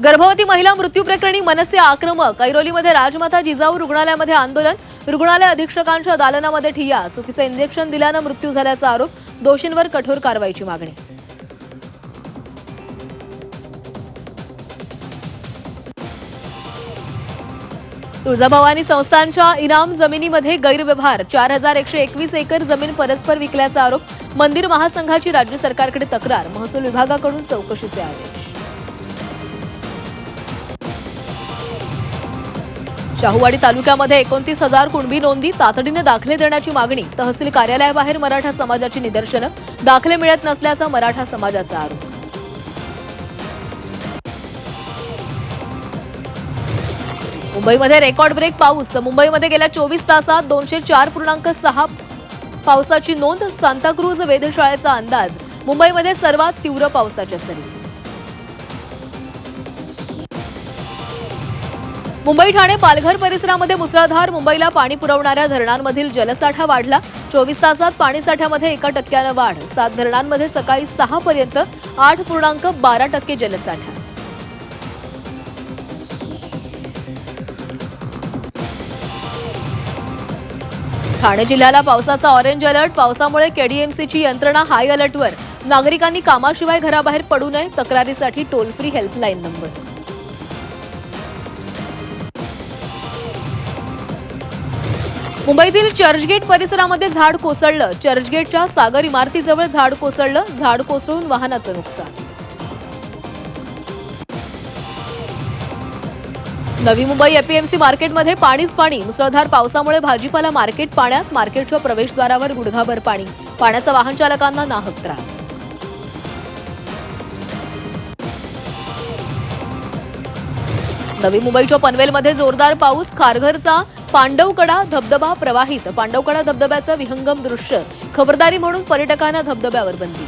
गर्भवती महिला मृत्यू प्रकरणी मनसे आक्रमक। ऐरोलीमध्ये राजमाता जिजाऊ रुग्णालयामध्ये आंदोलन। रुग्णालय अधीक्षकांच्या दालनामध्ये ठिय्या। चुकीचे इंजेक्शन दिल्याने मृत्यू झाल्याचा आरोप। दोषींवर कठोर कारवाईची मागणी। तुळजाभवानी संस्थानच्या इनाम जमिनीमध्ये गैरव्यवहार। 4121 एकर जमीन परस्पर विकल्याचा आरोप। मंदिर महासंघाची राज्य सरकारकडे तक्रार। महसूल विभागाकडून चौकशीचे आदेश। शाहूवाडी तालुक्यामध्ये 29,000 कुणबी नोंदी। तातडीने दाखले देण्याची मागणी। तहसील कार्यालयाबाहेर मराठा समाजाची निदर्शनं। दाखले मिळत नसल्याचा मराठा समाजाचा आरोप। मुंबईमध्ये रेकॉर्ड ब्रेक पाऊस। मुंबईमध्ये गेल्या 24 तासात 204.6 पावसाची नोंद। सांताक्रूज वेधशाळेचा अंदाज। मुंबईमध्ये सर्वात तीव्र पावसाच्या सरी। मुंबई ठाणे पालघर परिसरामध्ये मुसळधार। मुंबईला पाणी पुरवणाऱ्या धरणांमधील जलसाठा वाढला। 24 तासात पाणीसाठ्यामध्ये 1% वाढ। 7 धरणांमध्ये सकाळी 6 पर्यंत 8.12% जलसाठा। ठाणे जिल्ह्याला पावसाचा ऑरेंज अलर्ट। पावसामुळे केडीएमसीची यंत्रणा हाय अलर्टवर। नागरिकांनी कामाशिवाय घराबाहेर पडू नये। तक्रारीसाठी टोल फ्री हेल्पलाईन नंबर। मुंबईतील चर्चगेट परिसरामध्ये झाड कोसळलं। चर्चगेटच्या सागर इमारतीजवळ झाड कोसळलं। झाड कोसळून वाहनाचं नुकसान। नवी मुंबई एपीएमसी मार्केटमध्ये पाणीच पाणी। मुसळधार पावसामुळे भाजीपाला मार्केट पाण्यात। मार्केटच्या प्रवेशद्वारावर गुडघाभर पाणी। पाण्याचा वाहन चालकांना नाहक त्रास। नवी मुंबईच्या पनवेलमध्ये जोरदार पाऊस। खारघरचा पांडवकडा धबधबा प्रवाहित। पांडवकडा धबधब्याचं विहंगम दृश्य। खबरदारी म्हणून पर्यटकांना धबधब्यावर बंदी।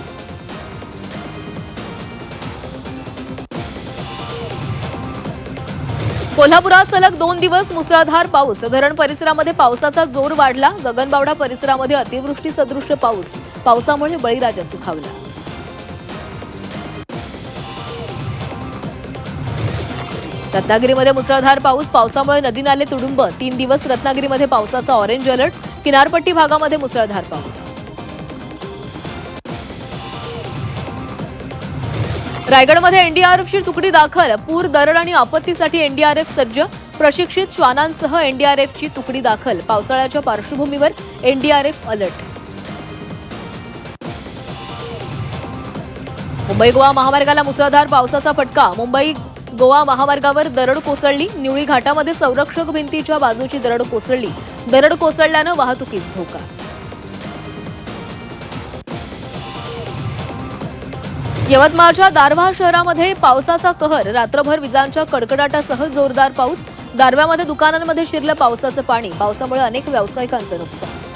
कोल्हापुरात सलग 2 दिवस मुसळधार पाऊस। धरण परिसरामध्ये पावसाचा जोर वाढला। गगनबावडा परिसरामध्ये अतिवृष्टी सदृश पाऊस। पावसामुळे बळीराजा सुखावला। रत्नागिरीमध्ये मुसळधार पाऊस। पावसामुळे नदी नाले तुडुंब। 3 दिवस रत्नागिरीमध्ये पावसाचा ऑरेंज अलर्ट। किनारपट्टी भागामध्ये मुसळधार पाऊस। रायगडमध्ये एनडीआरएफची तुकडी दाखल। पूर, दरड आणि आपत्तीसाठी एनडीआरएफ सज्ज। प्रशिक्षित श्वानांसह एनडीआरएफची तुकडी दाखल। पावसाळ्याच्या पार्श्वभूमीवर एनडीआरएफ अलर्ट। मुंबई गोवा महामार्गाला मुसळधार पावसाचा फटका। मुंबई गोवा महामार्गावर दरड कोसळली। निवळी घाटामध्ये संरक्षक भिंतीच्या बाजूची दरड कोसळली। दरड कोसळल्यानं वाहतुकीस धोका। यवतमाळच्या दारव्हा शहरामध्ये पावसाचा कहर। रात्रभर विजांच्या कडकडाटासह जोरदार पाऊस। दारव्यामध्ये दुकानांमध्ये शिरलं पावसाचं पाणी। पावसामुळे अनेक व्यावसायिकांचं नुकसान।